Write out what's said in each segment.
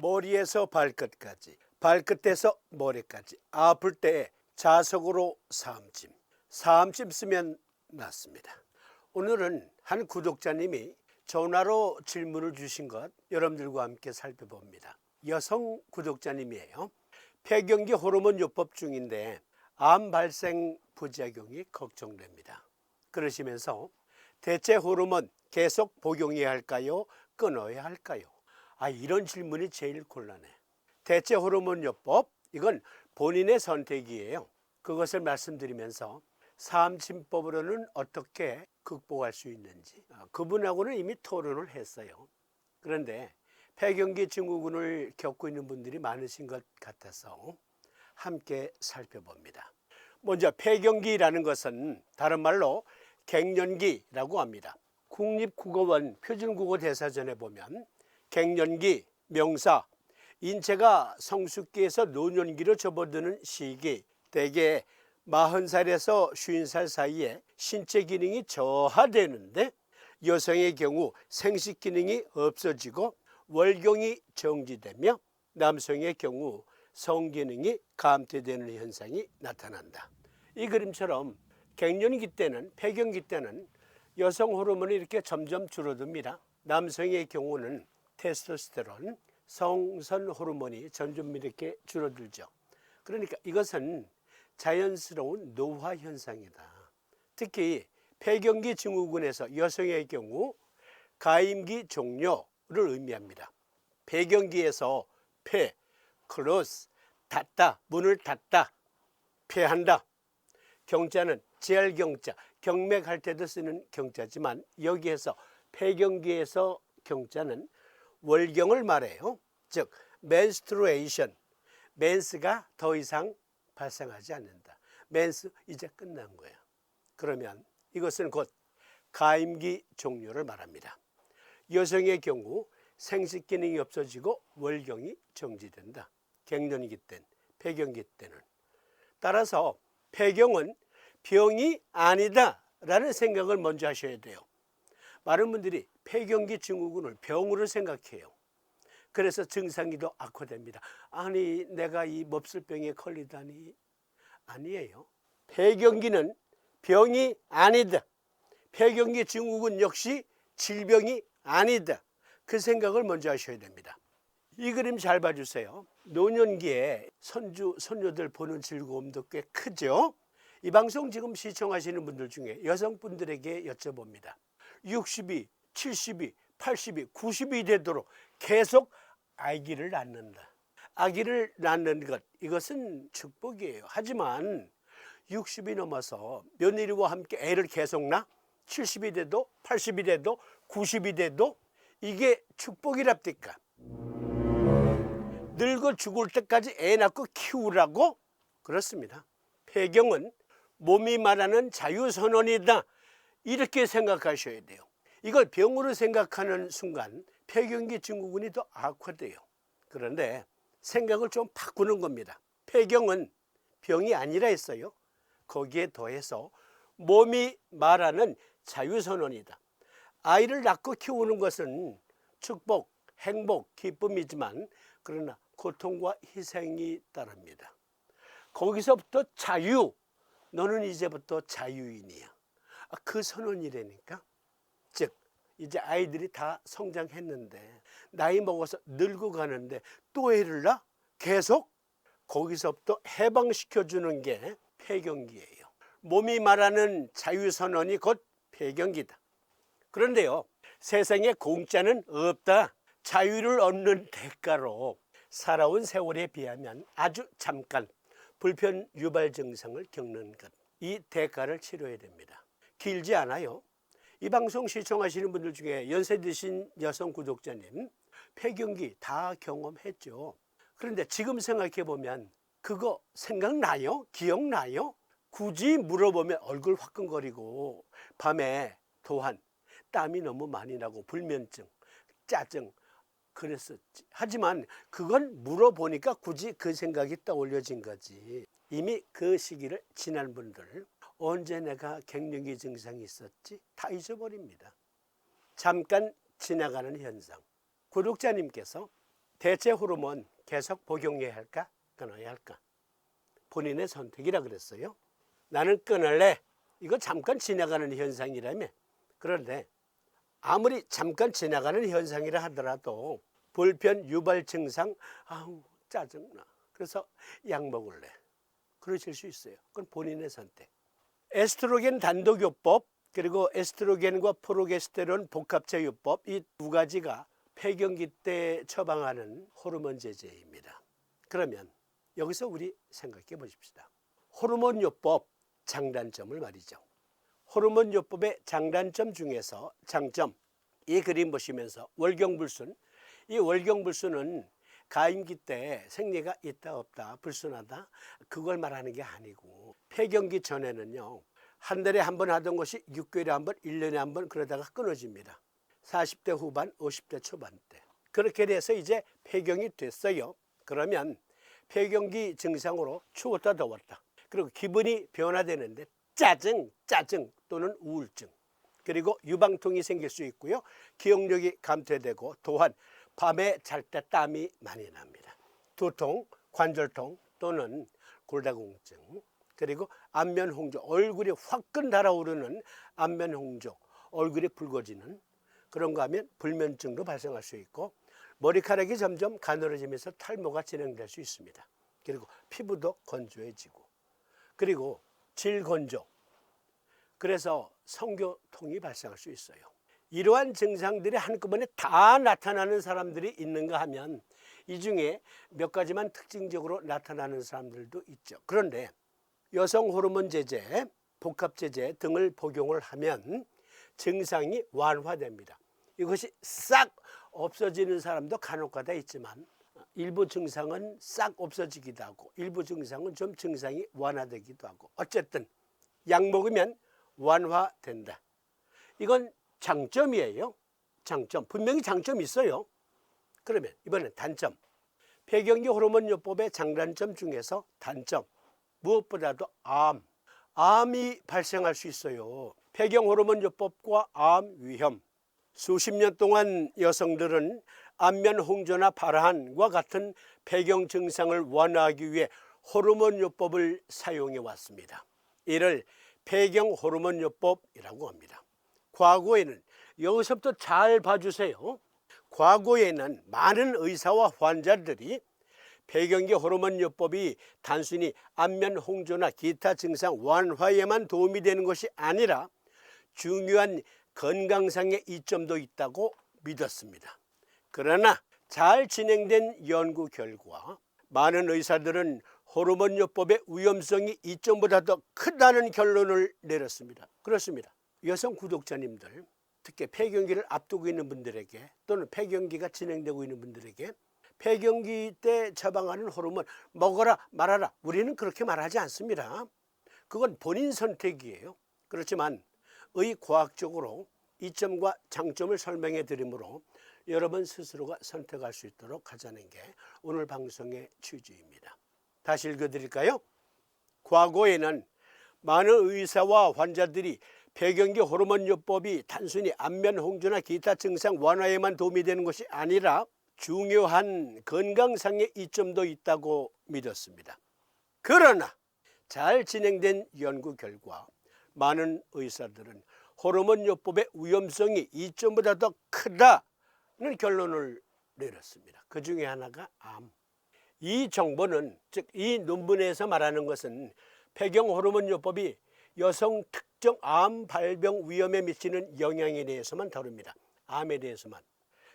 머리에서 발끝까지, 발끝에서 머리까지 아플 때 자석으로 사암찜, 사암찜 쓰면 낫습니다. 오늘은 한 구독자님이 전화로 질문을 주신 것 여러분들과 함께 살펴봅니다. 여성 구독자님이에요. 폐경기 호르몬 요법 중인데 암 발생 부작용이 걱정됩니다. 그러시면서 대체 호르몬 계속 복용해야 할까요? 끊어야 할까요? 이런 질문이 제일 곤란해. 대체 호르몬 요법, 이건 본인의 선택이에요. 그것을 말씀드리면서 사암침법으로는 어떻게 극복할 수 있는지 그분하고는 이미 토론을 했어요. 그런데 폐경기 증후군을 겪고 있는 분들이 많으신 것 같아서 함께 살펴봅니다. 먼저 폐경기라는 것은 다른 말로 갱년기라고 합니다. 국립국어원 표준국어대사전에 보면 갱년기, 명사, 인체가 성숙기에서 노년기로 접어드는 시기, 대개 40살에서 50살 사이에 신체 기능이 저하되는데 여성의 경우 생식 기능이 없어지고 월경이 정지되며 남성의 경우 성기능이 감퇴되는 현상이 나타난다. 이 그림처럼 갱년기 때는, 폐경기 때는 여성 호르몬이 이렇게 점점 줄어듭니다. 남성의 경우는 테스토스테론, 성선 호르몬이 점점 이렇게 줄어들죠. 그러니까 이것은 자연스러운 노화 현상이다. 특히 폐경기 증후군에서 여성의 경우 가임기 종료를 의미합니다. 폐경기에서 폐, 클로스, 닫다, 문을 닫다, 폐한다. 경자는 재활경자, 경맥할 때도 쓰는 경자지만 여기에서 폐경기에서 경자는 월경을 말해요. 즉 menstruation, 맨스가 더 이상 발생하지 않는다. 맨스 이제 끝난 거예요. 그러면 이것은 곧 가임기 종료를 말합니다. 여성의 경우 생식 기능이 없어지고 월경이 정지된다. 갱년기 때는, 폐경기 때는. 따라서 폐경은 병이 아니다 라는 생각을 먼저 하셔야 돼요. 많은 분들이 폐경기 증후군을 병으로 생각해요. 그래서 증상이 더 악화됩니다. 아니 내가 이 몹쓸병에 걸리다니. 아니에요. 폐경기는 병이 아니다. 폐경기 증후군 역시 질병이 아니다. 그 생각을 먼저 하셔야 됩니다. 이 그림 잘 봐주세요. 노년기에 손주, 손녀들 보는 즐거움도 꽤 크죠. 이 방송 지금 시청하시는 분들 중에 여성분들에게 여쭤봅니다. 60이, 70이, 80이, 90이 되도록 계속 아기를 낳는다. 아기를 낳는 것, 이것은 축복이에요. 하지만 60이 넘어서 며느리와 함께 애를 계속 낳아 70이 돼도 80이 돼도 90이 돼도 이게 축복이랍니까? 늙어 죽을 때까지 애 낳고 키우라고? 그렇습니다. 폐경은 몸이 말하는 자유선언이다. 이렇게 생각하셔야 돼요. 이걸 병으로 생각하는 순간 폐경기 증후군이 더 악화돼요. 그런데 생각을 좀 바꾸는 겁니다. 폐경은 병이 아니라 했어요. 거기에 더해서 몸이 말하는 자유선언이다. 아이를 낳고 키우는 것은 축복, 행복, 기쁨이지만 그러나 고통과 희생이 따릅니다. 거기서부터 자유, 너는 이제부터 자유인이야. 그 선언이라니까. 즉 이제 아이들이 다 성장했는데 나이 먹어서 늙어가는데 또 애를 낳아? 계속? 거기서부터 해방시켜주는 게 폐경기예요. 몸이 말하는 자유선언이 곧 폐경기다. 그런데요, 세상에 공짜는 없다. 자유를 얻는 대가로 살아온 세월에 비하면 아주 잠깐 불편 유발 증상을 겪는 것, 이 대가를 치러야 됩니다. 길지 않아요. 이 방송 시청하시는 분들 중에 연세 드신 여성 구독자님 폐경기 다 경험했죠. 그런데 지금 생각해 보면 그거 생각나요? 기억나요? 굳이 물어보면 얼굴 화끈거리고 밤에 또한 땀이 너무 많이 나고 불면증, 짜증 그랬었지. 하지만 그건 물어보니까 굳이 그 생각이 떠올려진 거지. 이미 그 시기를 지난 분들 언제 내가 갱년기 증상이 있었지? 다 잊어버립니다. 잠깐 지나가는 현상. 구독자님께서 대체 호르몬 계속 복용해야 할까? 끊어야 할까? 본인의 선택이라 그랬어요. 나는 끊을래. 이거 잠깐 지나가는 현상이라며. 그런데 아무리 잠깐 지나가는 현상이라 하더라도 불편 유발 증상, 아우 짜증나. 그래서 약 먹을래. 그러실 수 있어요. 그건 본인의 선택. 에스트로겐 단독요법 그리고 에스트로겐과 프로게스테론 복합체요법 이 두 가지가 폐경기 때 처방하는 호르몬 제제입니다. 그러면 여기서 우리 생각해 보십시다. 호르몬요법 장단점을 말이죠. 호르몬요법의 장단점 중에서 장점, 이 그림 보시면서 월경불순, 이 월경불순은 가임기 때 생리가 있다 없다 불순하다 그걸 말하는 게 아니고 폐경기 전에는요 한 달에 한 번 하던 것이 6개월에 한 번, 1년에 한 번 그러다가 끊어집니다. 40대 후반, 50대 초반 때 그렇게 돼서 이제 폐경이 됐어요. 그러면 폐경기 증상으로 추웠다 더웠다 그리고 기분이 변화되는데 짜증 또는 우울증 그리고 유방통이 생길 수 있고요. 기억력이 감퇴되고 또한 밤에 잘 때 땀이 많이 납니다. 두통, 관절통 또는 골다공증 그리고 안면홍조, 얼굴이 화끈 달아오르는 안면홍조, 얼굴이 붉어지는 그런 거 하면 불면증도 발생할 수 있고 머리카락이 점점 가늘어지면서 탈모가 진행될 수 있습니다. 그리고 피부도 건조해지고 그리고 질건조 그래서 성교통이 발생할 수 있어요. 이러한 증상들이 한꺼번에 다 나타나는 사람들이 있는가 하면 이 중에 몇 가지만 특징적으로 나타나는 사람들도 있죠. 그런데 여성 호르몬 제제, 복합 제제 등을 복용을 하면 증상이 완화됩니다. 이것이 싹 없어지는 사람도 간혹가다 있지만 일부 증상은 싹 없어지기도 하고 일부 증상은 좀 증상이 완화되기도 하고 어쨌든 약 먹으면 완화된다. 이건 장점이에요. 장점. 분명히 장점이 있어요. 그러면 이번엔 단점. 폐경기 호르몬요법의 장단점 중에서 단점. 무엇보다도 암이 발생할 수 있어요. 폐경 호르몬요법과 암 위험. 수십 년 동안 여성들은 안면 홍조나 발한과 같은 폐경 증상을 완화하기 위해 호르몬요법을 사용해 왔습니다. 이를 폐경 호르몬요법이라고 합니다. 과거에는 여기서부터 잘 봐주세요. 과거에는 많은 의사와 환자들이 폐경기 호르몬요법이 단순히 안면 홍조나 기타 증상 완화에만 도움이 되는 것이 아니라 중요한 건강상의 이점도 있다고 믿었습니다. 그러나 잘 진행된 연구 결과 많은 의사들은 호르몬요법의 위험성이 이점보다 더 크다는 결론을 내렸습니다. 그렇습니다. 여성 구독자님들, 특히 폐경기를 앞두고 있는 분들에게 또는 폐경기가 진행되고 있는 분들에게 폐경기 때 처방하는 호르몬 먹어라 말아라 우리는 그렇게 말하지 않습니다. 그건 본인 선택이에요. 그렇지만 의과학적으로 이점과 장점을 설명해 드리므로 여러분 스스로가 선택할 수 있도록 하자는 게 오늘 방송의 취지입니다. 다시 읽어드릴까요? 과거에는 많은 의사와 환자들이 폐경기 호르몬요법이 단순히 안면 홍조나 기타 증상 완화에만 도움이 되는 것이 아니라 중요한 건강상의 이점도 있다고 믿었습니다. 그러나 잘 진행된 연구 결과 많은 의사들은 호르몬요법의 위험성이 이점보다 더 크다는 결론을 내렸습니다. 그 중에 하나가 암. 이 정보는 즉 이 논문에서 말하는 것은 폐경 호르몬요법이 여성 특정 암 발병 위험에 미치는 영향에 대해서만 다룹니다. 암에 대해서만.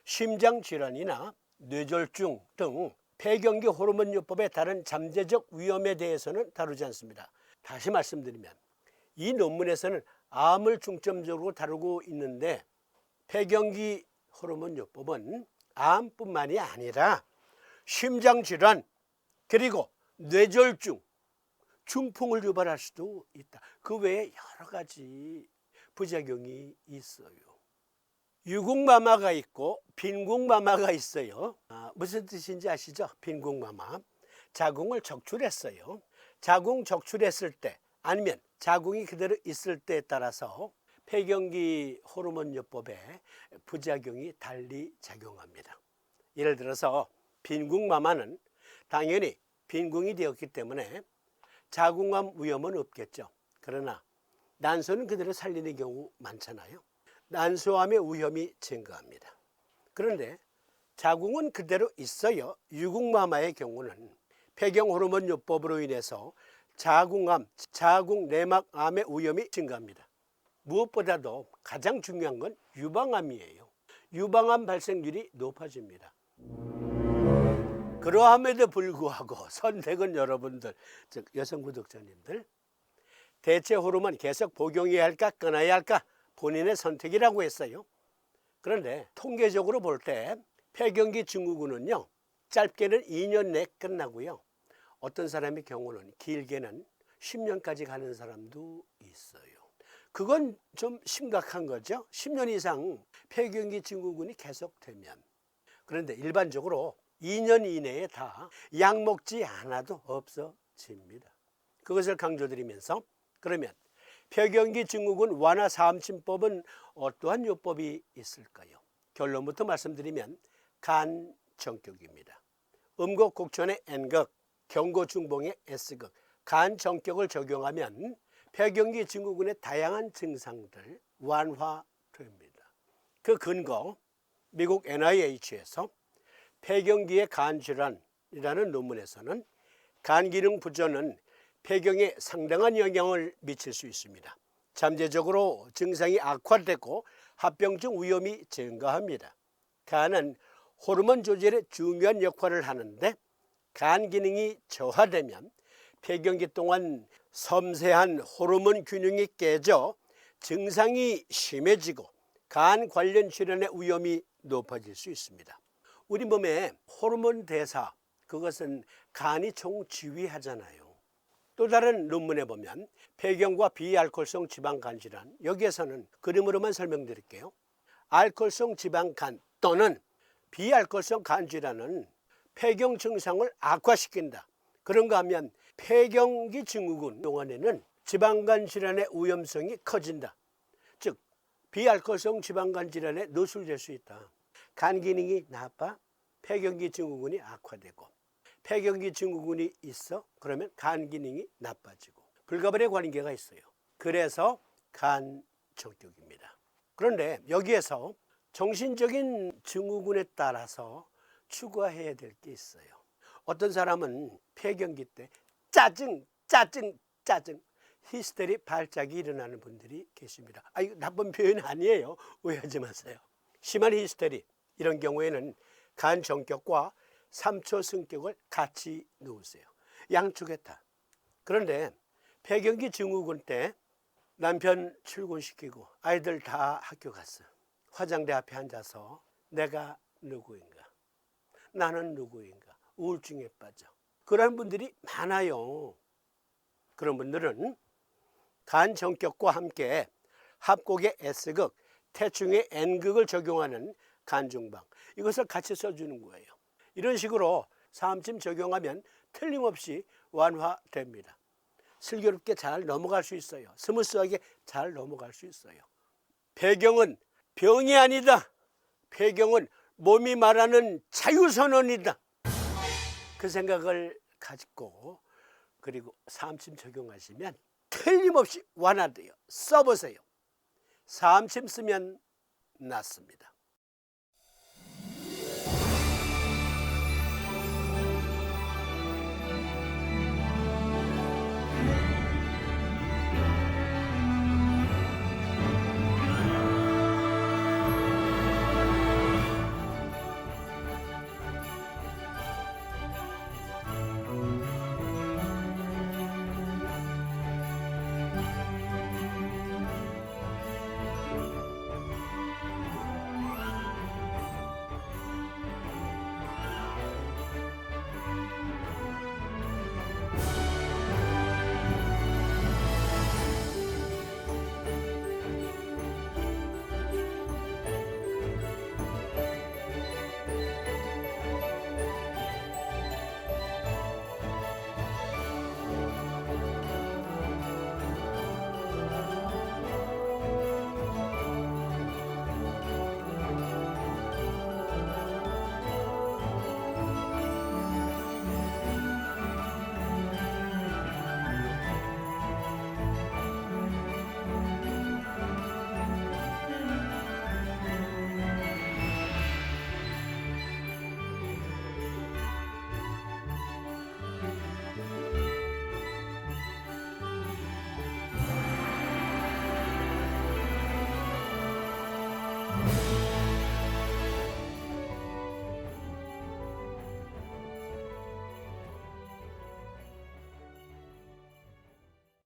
심장질환이나 뇌졸중 등 폐경기 호르몬요법의 다른 잠재적 위험에 대해서는 다루지 않습니다. 다시 말씀드리면 이 논문에서는 암을 중점적으로 다루고 있는데 폐경기 호르몬요법은 암뿐만이 아니라 심장질환 그리고 뇌졸중, 중풍을 유발할 수도 있다. 그 외에 여러 가지 부작용이 있어요. 유궁마마가 있고 빈궁마마가 있어요. 무슨 뜻인지 아시죠? 빈궁마마. 자궁을 적출했어요. 자궁 적출했을 때 아니면 자궁이 그대로 있을 때에 따라서 폐경기 호르몬요법의 부작용이 달리 작용합니다. 예를 들어서 빈궁마마는 당연히 빈궁이 되었기 때문에 자궁암 위험은 없겠죠. 그러나 난소는 그대로 살리는 경우 많잖아요. 난소암의 위험이 증가합니다. 그런데 자궁은 그대로 있어요. 유궁마마의 경우는 폐경호르몬요법으로 인해서 자궁암, 자궁내막암의 위험이 증가합니다. 무엇보다도 가장 중요한 건 유방암이에요. 유방암 발생률이 높아집니다. 그러함에도 불구하고 선택은 여러분들, 즉 여성 구독자님들, 대체 호르몬 계속 복용해야 할까 끊어야 할까 본인의 선택이라고 했어요. 그런데 통계적으로 볼 때 폐경기 증후군은요, 짧게는 2년 내 끝나고요, 어떤 사람의 경우는 길게는 10년까지 가는 사람도 있어요. 그건 좀 심각한 거죠. 10년 이상 폐경기 증후군이 계속되면. 그런데 일반적으로 2년 이내에 다 약 먹지 않아도 없어집니다. 그것을 강조드리면서, 그러면 폐경기 증후군 완화 사암침법은 어떠한 요법이 있을까요? 결론부터 말씀드리면 간 정격입니다. 음극 곡천의 N극, 경고중봉의 S극, 간 정격을 적용하면 폐경기 증후군의 다양한 증상들 완화됩니다. 그 근거, 미국 NIH에서 폐경기의 간질환이라는 논문에서는 간기능 부전은 폐경에 상당한 영향을 미칠 수 있습니다. 잠재적으로 증상이 악화되고 합병증 위험이 증가합니다. 간은 호르몬 조절에 중요한 역할을 하는데 간 기능이 저하되면 폐경기 동안 섬세한 호르몬 균형이 깨져 증상이 심해지고 간 관련 질환의 위험이 높아질 수 있습니다. 우리 몸의 호르몬 대사, 그것은 간이 총지휘하잖아요. 또 다른 논문에 보면 폐경과 비알코올성 지방간 질환, 여기에서는 그림으로만 설명드릴게요. 알코올성 지방간 또는 비알코올성 간 질환은 폐경 증상을 악화시킨다. 그런가 하면 폐경기 증후군 동안에는 지방간 질환의 위험성이 커진다. 즉 비알코올성 지방간 질환에 노출될 수 있다. 간 기능이 나빠 폐경기 증후군이 악화되고, 폐경기 증후군이 있어 그러면 간 기능이 나빠지고 불가분의 관계가 있어요. 그래서 간 정격입니다. 그런데 여기에서 정신적인 증후군에 따라서 추가해야 될 게 있어요. 어떤 사람은 폐경기 때 짜증 히스테리 발작이 일어나는 분들이 계십니다. 이거 나쁜 표현 아니에요. 오해하지 마세요. 심한 히스테리, 이런 경우에는 간 정격과 3초 승격을 같이 놓으세요. 양쪽에 다. 그런데 폐경기 증후군 때 남편 출근시키고 아이들 다 학교 갔어. 화장대 앞에 앉아서 내가 누구인가, 나는 누구인가, 우울증에 빠져. 그런 분들이 많아요. 그런 분들은 간 정격과 함께 합곡의 S극, 태충의 N극을 적용하는 간중방, 이것을 같이 써주는 거예요. 이런 식으로 사암침 적용하면 틀림없이 완화됩니다. 슬기롭게 잘 넘어갈 수 있어요. 스무스하게 잘 넘어갈 수 있어요. 폐경은 병이 아니다. 폐경은 몸이 말하는 자유선언이다. 그 생각을 가지고 그리고 사암침 적용하시면 틀림없이 완화돼요. 써보세요. 사암침 쓰면 낫습니다.